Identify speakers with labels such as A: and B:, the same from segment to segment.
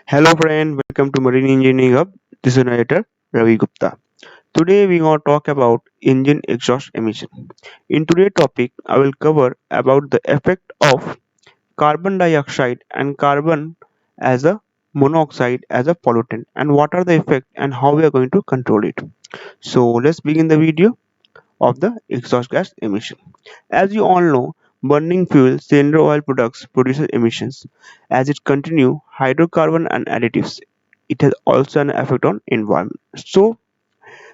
A: Hello friend, welcome to Marine Engineering Hub. This is narrator Ravi Gupta. Today we are going to talk about engine exhaust emission. In today's topic, I will cover about the effect of carbon dioxide and carbon as a monoxide as a pollutant and what are the effects and how we are going to control it. So let's begin the video of the exhaust gas emission. As you all know, burning fuel cylinder oil products produces emissions. As it continue hydrocarbon and additives, it has also an effect on environment. So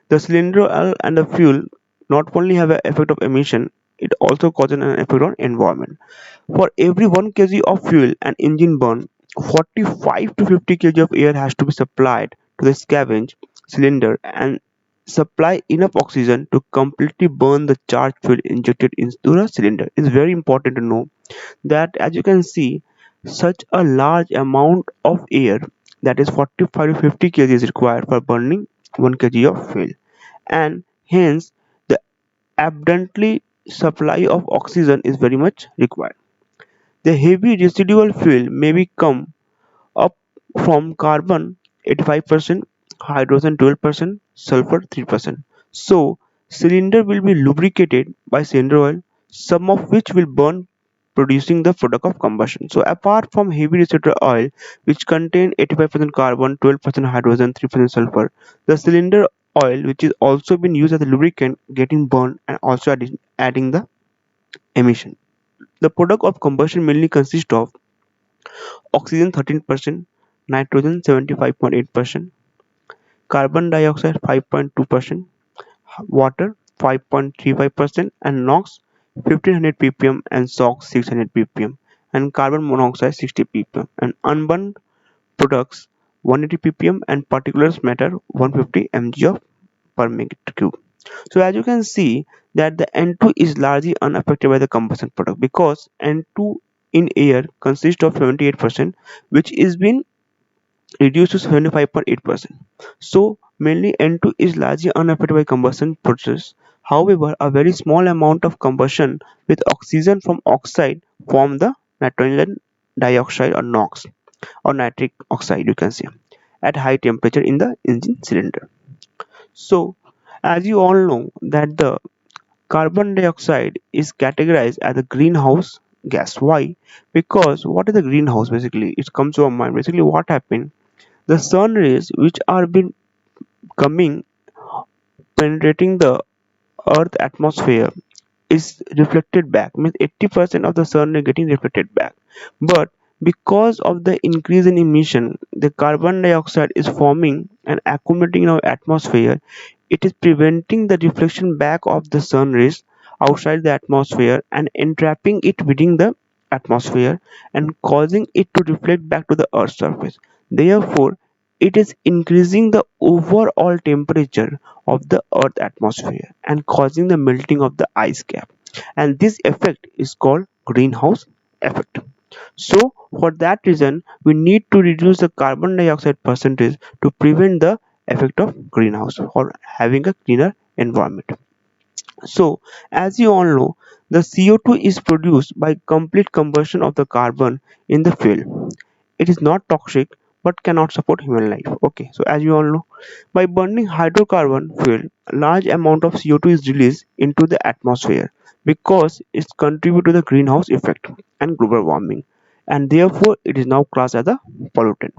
A: the cylinder oil and the fuel not only have an effect of emission, it also causes an effect on environment. For every 1 kg of fuel an engine burn, 45 to 50 kg of air has to be supplied to the scavenge cylinder and supply enough oxygen to completely burn the charged fuel injected into the cylinder. It's very important to know that as you can see, such a large amount of air, that is 45 to 50 kg, is required for burning 1 kg of fuel, and hence the abundantly supply of oxygen is very much required. The heavy residual fuel may be come up from carbon 85%, hydrogen 12%, sulfur 3%. So cylinder will be lubricated by cylinder oil, some of which will burn producing the product of combustion. So apart from heavy residual oil which contain 85% carbon, 12% hydrogen, 3% sulfur, the cylinder oil which is also been used as a lubricant getting burned and also adding the emission. The product of combustion mainly consists of oxygen 13%, nitrogen 75.8%, carbon dioxide 5.2%, water 5.35%, and NOx 1500 ppm and SOx 600 ppm, and carbon monoxide 60 ppm, and unburned products 180 ppm, and particulate matter 150 mg of per meter cube. So as you can see that the N2 is largely unaffected by the combustion product because N2 in air consists of 78%, which is been reduced to 75.8%. So mainly N2 is largely unaffected by combustion process. However, a very small amount of combustion with oxygen from oxide form the nitrogen dioxide or NOx or nitric oxide, you can say, at high temperature in the engine cylinder. So as you all know that the carbon dioxide is categorized as a greenhouse gas. Why? Because what is the greenhouse basically? It comes to our mind. Basically, what happened? The sun rays which are been coming penetrating the earth atmosphere is reflected back, means 80% of the sun is getting reflected back, but because of the increase in emission the carbon dioxide is forming and accumulating in our atmosphere. It is preventing the reflection back of the sun rays outside the atmosphere and entrapping it within the atmosphere and causing it to reflect back to the earth's surface. Therefore it is increasing the overall temperature of the earth atmosphere and causing the melting of the ice cap, and this effect is called greenhouse effect. So for that reason we need to reduce the carbon dioxide percentage to prevent the effect of greenhouse or having a cleaner environment. So as you all know, the CO2 is produced by complete combustion of the carbon in the fuel. It is not toxic but cannot support human life. Okay, so as you all know, by burning hydrocarbon fuel, a large amount of CO2 is released into the atmosphere because it contributes to the greenhouse effect and global warming, and therefore it is now classed as a pollutant.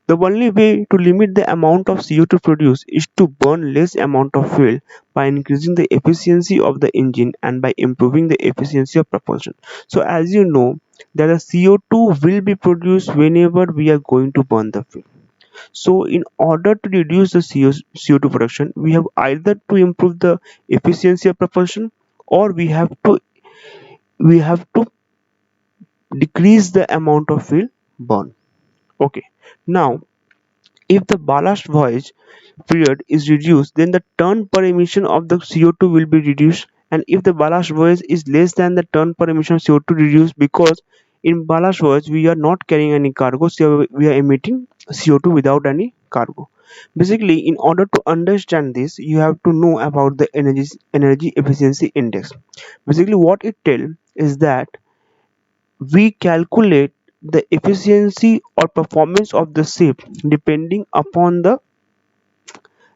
A: The only way to limit the amount of CO2 produced is to burn less amount of fuel by increasing the efficiency of the engine and by improving the efficiency of propulsion. So as you know that the CO2 will be produced whenever we are going to burn the fuel. So in order to reduce the CO2 production, we have either to improve the efficiency of propulsion or we have to decrease the amount of fuel burned. Okay. Now if the ballast voyage period is reduced, then the ton per emission of the CO2 will be reduced. And if the ballast voyage is less than the ton per emission of CO2 reduced, because in ballast voyage we are not carrying any cargo, so we are emitting CO2 without any cargo. Basically, in order to understand this, you have to know about the energy efficiency index. Basically, what it tells is that we calculate the efficiency or performance of the ship depending upon the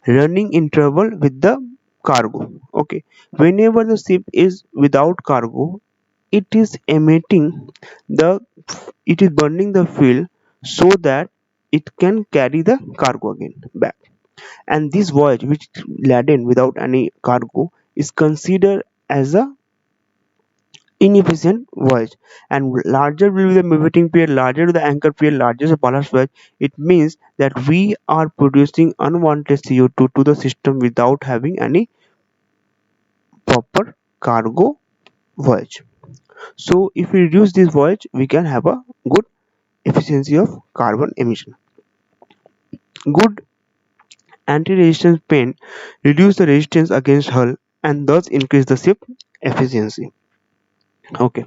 A: running interval with the cargo. Okay, whenever the ship is without cargo, it is emitting the it is burning the fuel so that it can carry the cargo again back, and this voyage which laden without any cargo is considered as a inefficient voyage. And larger will be the waiting period, larger the anchor period, larger the ballast voyage. It means that we are producing unwanted CO2 to the system without having any proper cargo voyage. So if we reduce this voyage, we can have a good efficiency of carbon emission. Good anti-resistance paint reduce the resistance against hull and thus increase the ship efficiency. Okay.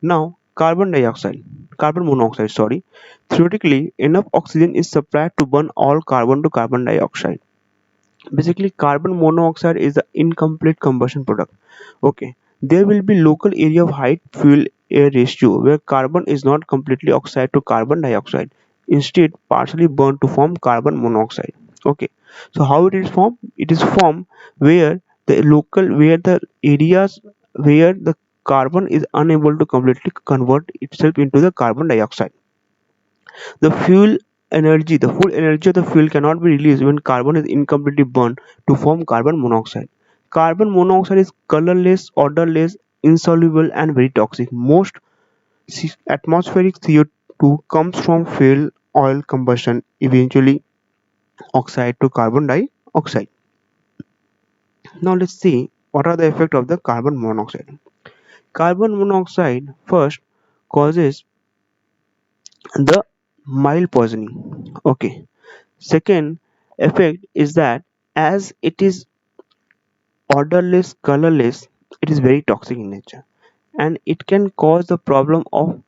A: Now, carbon monoxide, sorry. Theoretically, enough oxygen is supplied to burn all carbon to carbon dioxide. Basically, carbon monoxide is the incomplete combustion product. Okay, there will be local area of high fuel air ratio where carbon is not completely oxide to carbon dioxide, instead partially burned to form carbon monoxide. Okay, so how it is formed? It is formed where the areas where the carbon is unable to completely convert itself into the carbon dioxide. The full energy of the fuel cannot be released when carbon is incompletely burned to form carbon monoxide. Carbon monoxide is colorless, odorless, insoluble, and very toxic. Most atmospheric CO2 comes from fuel oil combustion, eventually oxide to carbon dioxide. Now let's see what are the effects of the carbon monoxide. Carbon monoxide first causes the mild poisoning. Okay. Second effect is that as it is odorless, colorless, it is very toxic in nature, and it can cause the problem of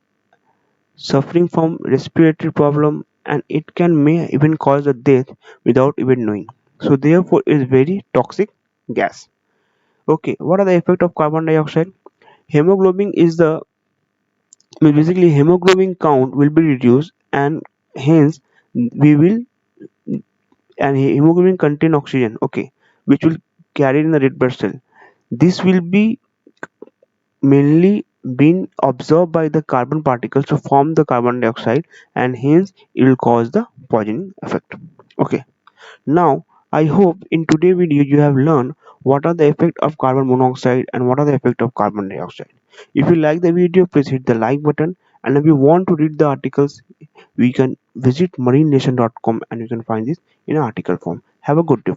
A: suffering from respiratory problem, and it can may even cause the death without even knowing. So therefore it is very toxic gas. Okay, what are the effect of carbon dioxide? Hemoglobin is the basically hemoglobin count will be reduced, and hence we will and hemoglobin contain oxygen, okay, which will carry in the red blood cell. This will be mainly been absorbed by the carbon particles to form the carbon dioxide, and hence it will cause the poisoning effect. Okay, now I hope in today's video you have learned what are the effect of carbon monoxide and what are the effect of carbon dioxide. If you like the video, please hit the like button, and if you want to read the articles, we can visit marinenation.com and you can find this in article form. Have a good day.